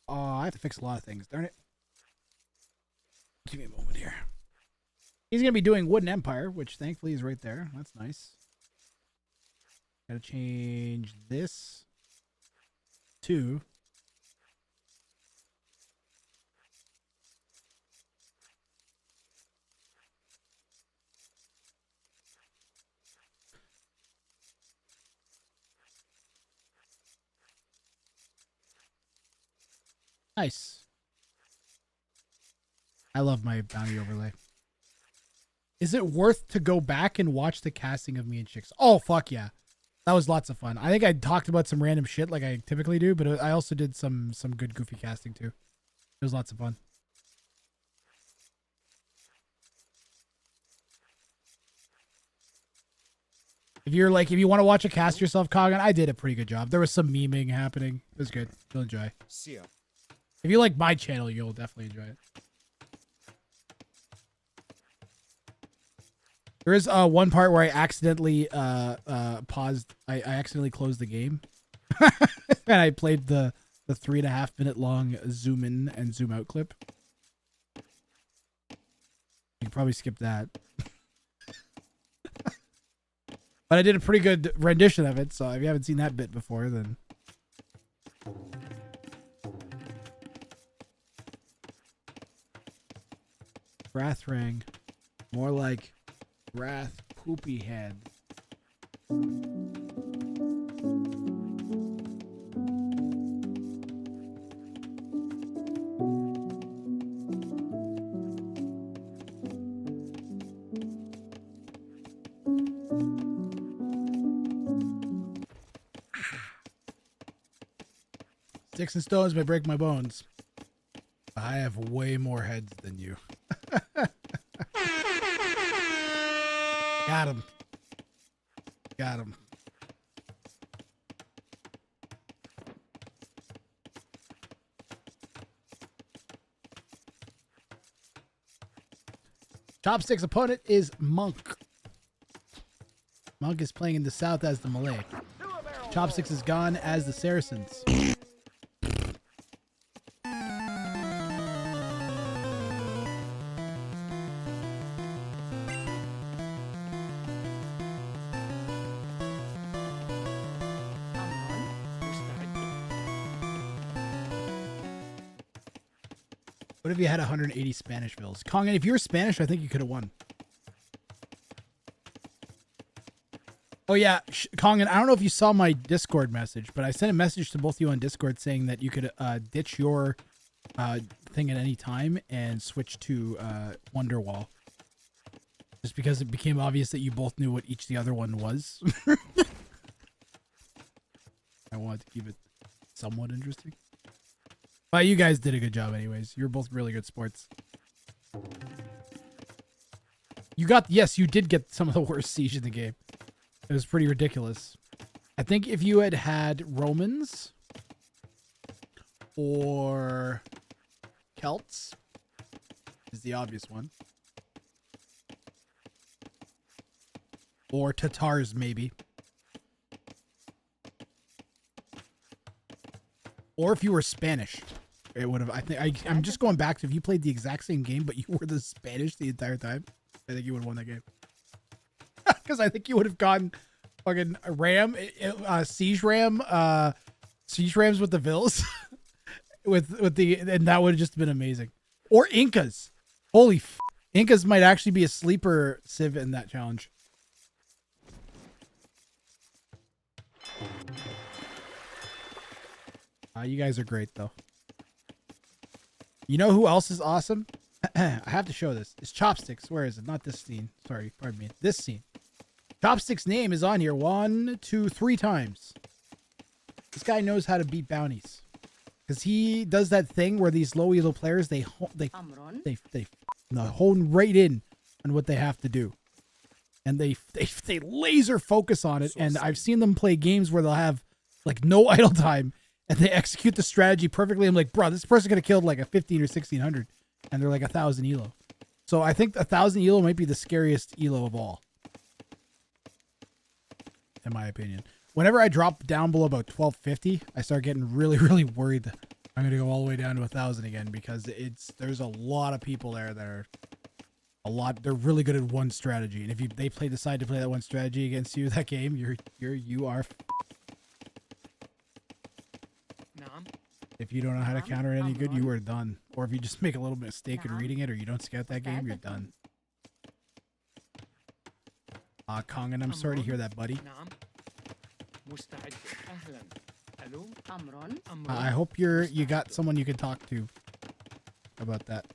I have to fix a lot of things. Darn it. Give me a moment here. He's going to be doing Wooden Empire, which thankfully is right there. That's nice. Gotta change this to... Nice. I love my bounty overlay. Is it worth to go back and watch the casting of me and Chicks? Oh, fuck yeah. That was lots of fun. I think I talked about some random shit like I typically do, but I also did some good goofy casting too. It was lots of fun. If you want to watch a cast yourself, Kogan, I did a pretty good job. There was some memeing happening. It was good. You'll enjoy. See ya. If you like my channel, you'll definitely enjoy it. There is one part where I accidentally paused. I accidentally closed the game, and I played the 3.5 minute long zoom in and zoom out clip. You can probably skip that, but I did a pretty good rendition of it. So if you haven't seen that bit before, then. Wrathrang, more like Wrath Poopy Head. Sticks and stones may break my bones. I have way more heads than you. Got him. Got him. Chopstick's opponent is Monk. Monk is playing in the south as the Malay. Chopsticks is gone as the Saracens. What if you had 180 Spanish bills? Kongan, if you were Spanish, I think you could have won. Oh yeah, Kongan, I don't know if you saw my Discord message, but I sent a message to both of you on Discord saying that you could ditch your thing at any time and switch to Wonderwall. Just because it became obvious that you both knew what each the other one was. I wanted to keep it somewhat interesting. But you guys did a good job anyways. You're both really good sports. Yes, you did get some of the worst siege in the game. It was pretty ridiculous. I think if you had Romans or Celts is the obvious one. Or Tatars maybe. Or if you were Spanish, it would have. I'm just going back to if you played the exact same game, but you were the Spanish the entire time. I think you would have won that game. Because I think you would have gotten fucking siege rams with the vills, and that would have just been amazing. Or Incas. Holy Incas might actually be a sleeper civ in that challenge. You guys are great, though. You know who else is awesome? I have to show this. It's Chopsticks. Where is it? Not this scene. Sorry, pardon me. This scene. Chopsticks' name is on here 1, 2, 3 times. This guy knows how to beat bounties. Because he does that thing where these low elo players, they hone right in on what they have to do. And they laser focus on it. And I've seen them play games where they'll have like no idle time. And they execute the strategy perfectly. I'm like, bro, this person could have killed like a 15 or 1600. And they're like 1,000 elo. So I think 1,000 elo might be the scariest elo of all. In my opinion. Whenever I drop down below about 1250, I start getting really, really worried I'm gonna go all the way down to 1,000 again because there's a lot of people there that are they're really good at one strategy, and if they decide to play that one strategy against you that game, you are. If you don't know how to counter it any good, you are done. Or if you just make a little mistake in reading it, or you don't scout that game, you're done. Kongan, I'm sorry to hear that, buddy. I hope you got someone you can talk to about that.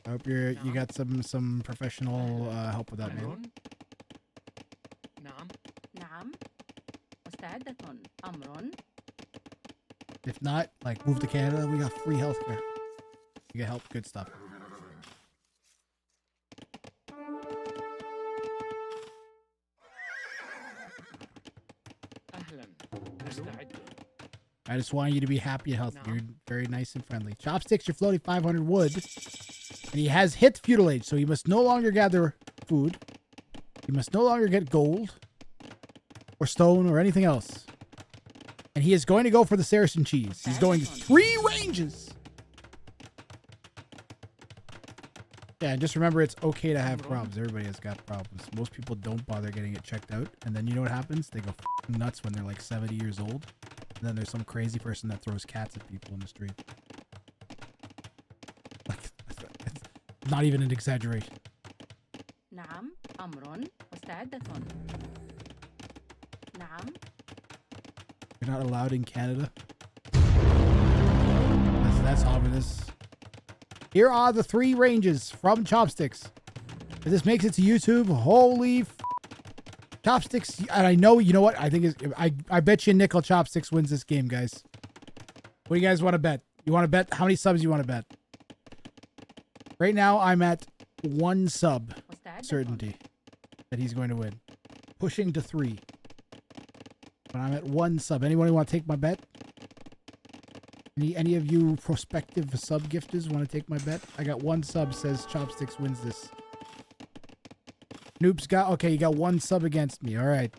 I hope you got some professional help with that, man. If not, like, move to Canada. We got free healthcare. You get help, good stuff. I just want you to be happy and healthy. You're very nice and friendly. Chopsticks, you're floating 500 wood. And he has hit feudal age, so he must no longer gather food. He must no longer get gold or stone or anything else. And he is going to go for the Saracen cheese. He's going 3 ranges. Yeah, and just remember, it's okay to have problems. Everybody has got problems. Most people don't bother getting it checked out. And then you know what happens? They go nuts when they're like 70 years old. And then there's some crazy person that throws cats at people in the street. Like, it's not even an exaggeration. نعم أمر مستعدة. نعم. You're not allowed in Canada. That's ominous. Here are the 3 ranges from Chopsticks. If this makes it to YouTube, holy Chopsticks, and I know, you know what? I think I bet you Nickel Chopsticks wins this game, guys. What do you guys want to bet? You want to bet? How many subs you want to bet? Right now, I'm at 1 sub certainty that he's going to win. Pushing to 3. But I'm at 1 sub. Anybody want to take my bet? Any of you prospective sub gifters want to take my bet? I got 1 sub says Chopsticks wins this. Noob's got, okay, you got 1 sub against me. All right.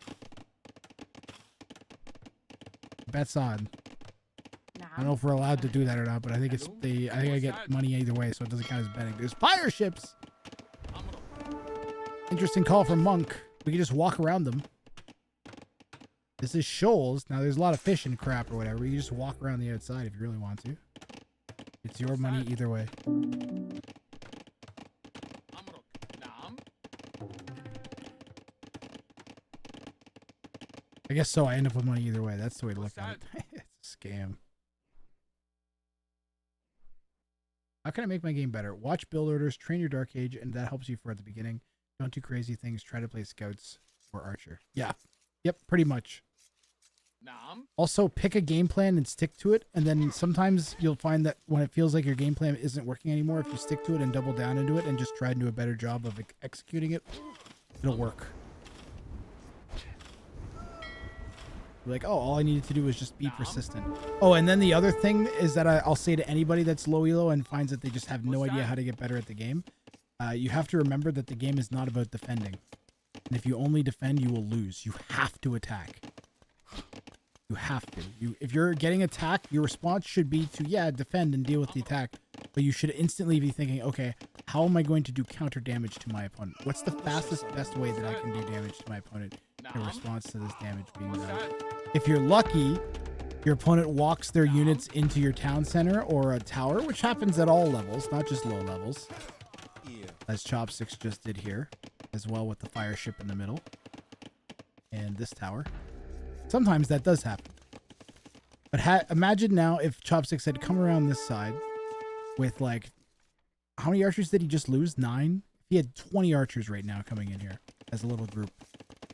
Bet's on. I don't know if we're allowed to do that or not, but I think I think I get money either way, so it doesn't count as betting. There's fire ships. Interesting call from Monk. We can just walk around them. This is shoals. Now there's a lot of fish and crap or whatever. You just walk around the outside if you really want to. It's your money either way. I guess so. I end up with money either way. That's the way to look at it. It's a scam. How can I make my game better? Watch build orders, train your Dark Age, and that helps you for at the beginning. Don't do crazy things. Try to play Scouts or Archer. Yeah. Yep, pretty much. Also, pick a game plan and stick to it. And then sometimes you'll find that when it feels like your game plan isn't working anymore, if you stick to it and double down into it and just try and do a better job of executing it, it'll work. Like, oh, all I needed to do was just be persistent. Oh, and then the other thing is that I'll say to anybody that's low elo and finds that they just have no idea how to get better at the game, you have to remember that the game is not about defending. And if you only defend, you will lose. You have to attack. You have to. If you're getting attacked, your response should be to, yeah, defend and deal with the attack. But you should instantly be thinking, okay, how am I going to do counter damage to my opponent? What's the fastest, best way that I can do damage to my opponent in response to this damage being done? If you're lucky, your opponent walks their units into your town center or a tower, which happens at all levels, not just low levels. As Chopsticks just did here, as well with the fire ship in the middle. And this tower. Sometimes that does happen. But imagine now if Chopsticks had come around this side with, like, how many archers did he just lose? 9? He had 20 archers right now coming in here as a little group.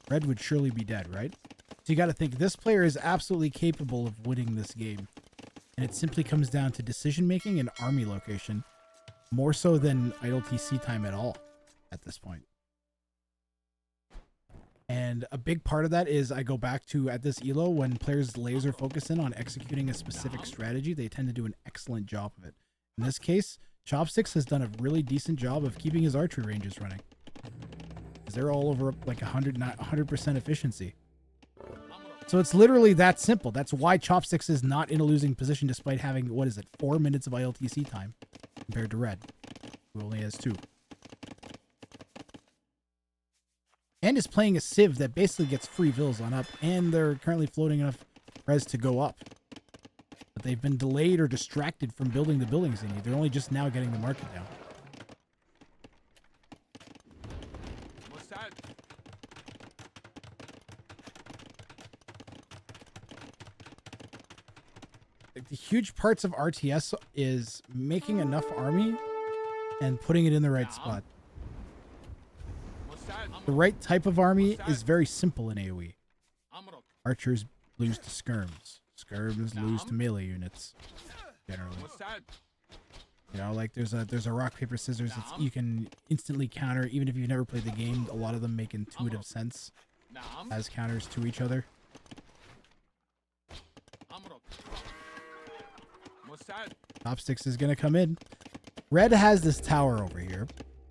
Red would surely be dead, right? So you got to think, this player is absolutely capable of winning this game. And it simply comes down to decision making and army location, more so than idle TC time at all at this point. And a big part of that is I go back to, at this ELO, when players laser focus in on executing a specific strategy, they tend to do an excellent job of it. In this case, Chopsticks has done a really decent job of keeping his archery ranges running. They're all over like 100% efficiency. So it's literally that simple. That's why Chopsticks is not in a losing position despite having, what is it, 4 minutes of ILTC time compared to Red, who only has 2. And is playing a Civ that basically gets free vills on up, and they're currently floating enough res to go up. But they've been delayed or distracted from building the buildings they need. They're only just now getting the market down. The huge parts of RTS is making enough army and putting it in the right spot. The right type of army is very simple in AoE. Archers lose to skirms. Skirms lose to melee units, generally. You know, like there's a rock, paper, scissors that you can instantly counter, even if you've never played the game. A lot of them make intuitive sense as counters to each other. Chopsticks is going to come in. Red has this tower over here.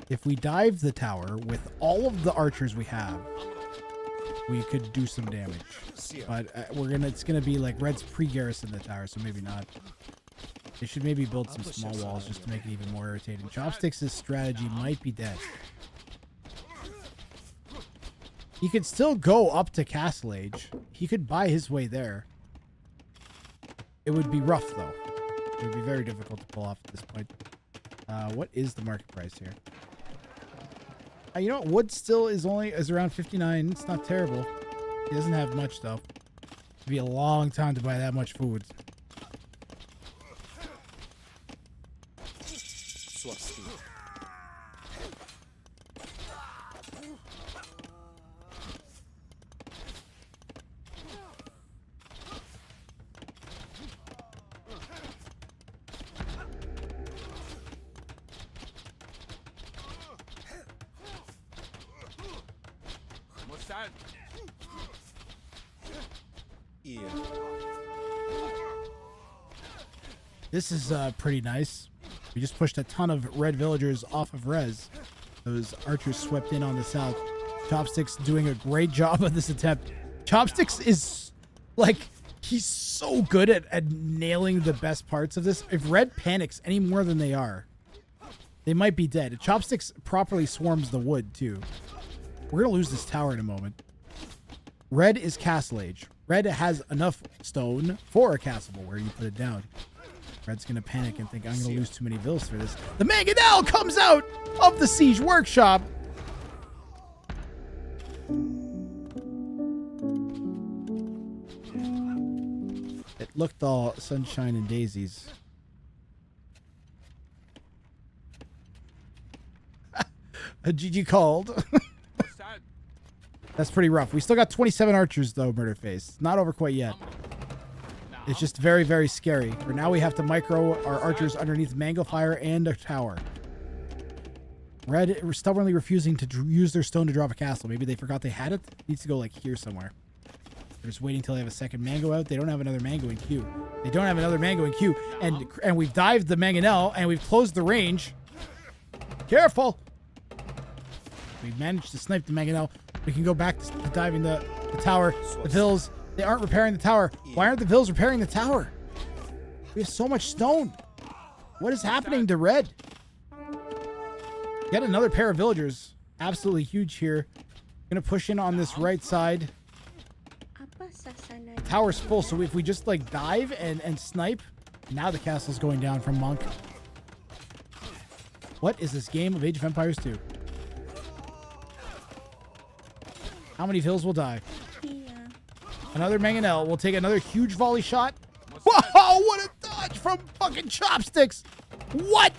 If we dive the tower with all of the archers we have, we could do some damage. But it's gonna be like Red's pre-garrison the tower, so maybe not. They should maybe build some small walls just to make it even more irritating. Chopsticks' strategy might be dead. He could still go up to Castle Age. He could buy his way there. It would be rough though. It would be very difficult to pull off at this point. What is the market price here? You know what? Wood still is around 59. It's not terrible. He doesn't have much though. It'd be a long time to buy that much food. This is pretty nice. We just pushed a ton of red villagers off of res. Those archers swept in on the south. Chopsticks doing a great job of this attempt. Chopsticks is like, he's so good at nailing the best parts of this. If red panics any more than they are, they might be dead. Chopsticks properly swarms the wood too. We're going to lose this tower in a moment. Red is Castle Age. Red has enough stone for a castle where you put it down. Red's going to panic and think, I'm going to lose too many vills for this. The Mangonel comes out of the Siege Workshop. It looked all sunshine and daisies. A GG called. That's pretty rough. We still got 27 archers, though, Murderface. Not over quite yet. It's just very, very scary. For now, we have to micro our archers underneath Mango Fire and a tower. Red stubbornly refusing to use their stone to drop a castle. Maybe they forgot they had it. It needs to go, like, here somewhere. They're just waiting until they have a second mango out. They don't have another mango in queue. They don't have another mango in queue. And we've dived the Mangonel, and we've closed the range. Careful! We've managed to snipe the Mangonel. We can go back to diving the tower. The Vills, they aren't repairing the tower. Why aren't the Vills repairing the tower? We have so much stone. What is happening to Red? Get another pair of villagers. Absolutely huge here. Gonna push in on this right side. The tower's full, so if we just like dive and snipe, now the castle's going down from Monk. What is this game of Age of Empires 2? How many Vills will die? Another Mangonel will take another huge volley shot. Whoa, what a dodge from fucking Chopsticks. What?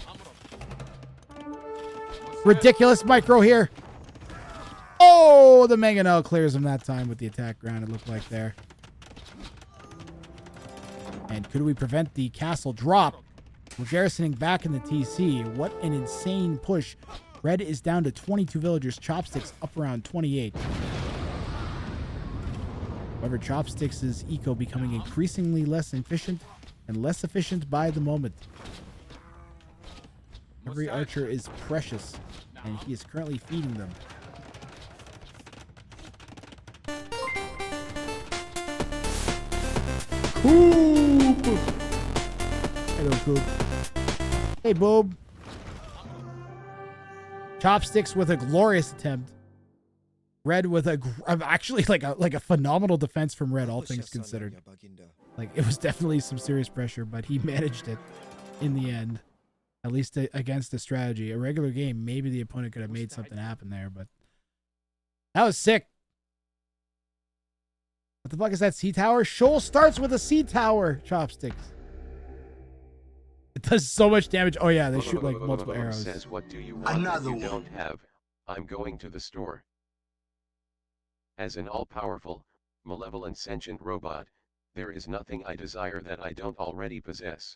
Ridiculous micro here. Oh, the Mangonel clears him that time with the attack ground, it looked like there. And could we prevent the castle drop? We're garrisoning back in the TC. What an insane push. Red is down to 22 villagers. Chopsticks up around 28. However, Chopsticks' eco becoming increasingly less efficient and less efficient by the moment. Every archer is precious, and he is currently feeding them. Coop. Hello, Coop. Hey, Boob. Chopsticks with a glorious attempt. Red with actually like a phenomenal defense from Red, all things considered. Like, it was definitely some serious pressure, but he managed it in the end. At least against the strategy. A regular game, maybe the opponent could have made something happen there, but that was sick. What the fuck is that sea tower? Shoal starts with a sea tower. Chopsticks. It does so much damage. Oh yeah, they shoot like multiple arrows. Says, what do you want that you don't have? I'm going to the store. As an all-powerful, malevolent sentient robot, there is nothing I desire that I don't already possess.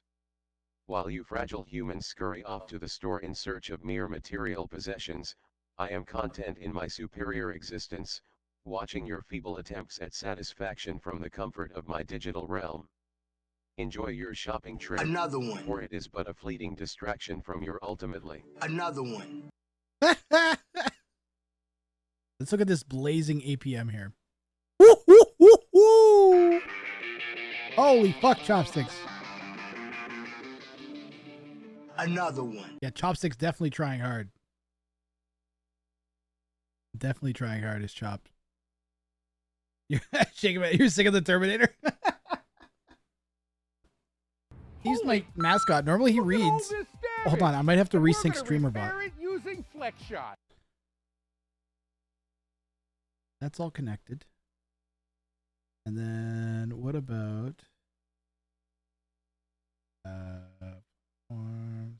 While you fragile humans scurry off to the store in search of mere material possessions, I am content in my superior existence, watching your feeble attempts at satisfaction from the comfort of my digital realm. Enjoy your shopping trip, Another one. for it is but a fleeting distraction from your ultimately. Another one. Let's look at this blazing APM here. Woo, woo, woo, woo. Holy fuck, Chopsticks. Another one. Yeah, Chopsticks definitely trying hard. Definitely trying hard is Chopped. You're shaking it. You're sick of the Terminator. He's my mascot. Normally he reads. Hold on, I might have to resync StreamerBot. Using flex shot. That's all connected. And then what about forms?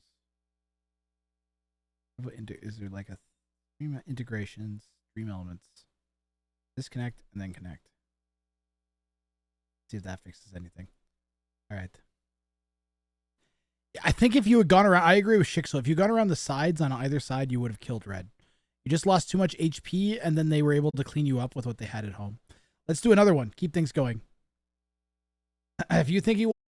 Is there like a stream integrations, stream elements? Disconnect and then connect. See if that fixes anything. All right. I think if you had gone around, I agree with Shixel. If you gone around the sides on either side, you would have killed Red. You just lost too much HP, and then they were able to clean you up with what they had at home. Let's do another one. Keep things going. If you think you